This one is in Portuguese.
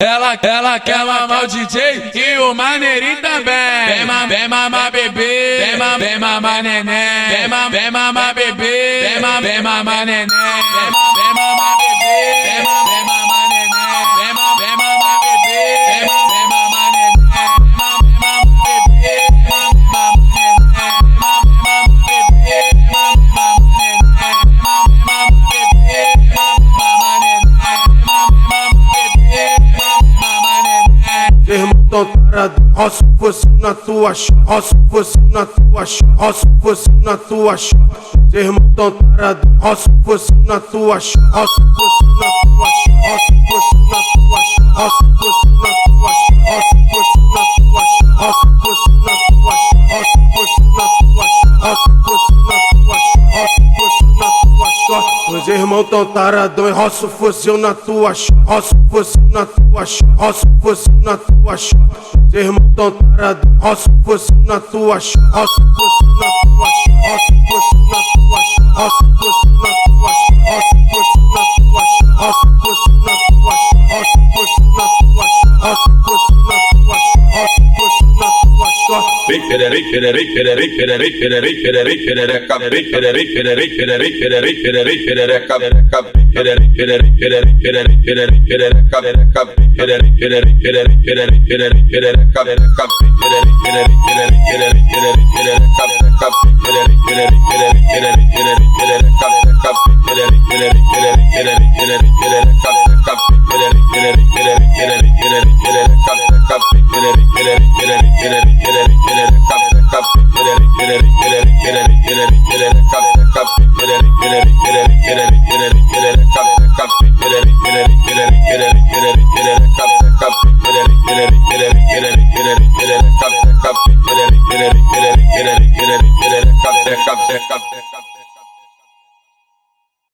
Ela quer mamar o DJ e o maneirinho também. Vem mamar bebê, vem mamar neném. Vem mamar bebê, vem mamar neném. Vem mamar bebê, vem mamar neném. Vem mamar bebê, vem mamar neném. Vem mamar bebê, vem mamar Irmão tão tarado, roço fosse na tua chota, roço fosse na tua chota, roço fosse na tua chota. Irmão tão tarado, roço fosse na tua chota, roço fosse na tua chota, roço fosse na tua chota, roço fosse na tua chota, roço fosse na tua chota, roço fosse na tua chota, roço fosse na tua chota, roço fosse na tua chota, roço fosse na tua chota. Os irmãos tão taradão e roço fosse na tua chota, roço fosse na tua chota, roço fosse na tua chota. Os irmãos tão taradão, roço fosse na tua chota, roço fosse na tua chota, roço fosse na tua chota, roço fosse na tua chota, roço fosse na tua chota, roço fosse na tua chota, roço fosse na tua chota, roço fosse na tua chota, roço fosse na tua chota. Vem Come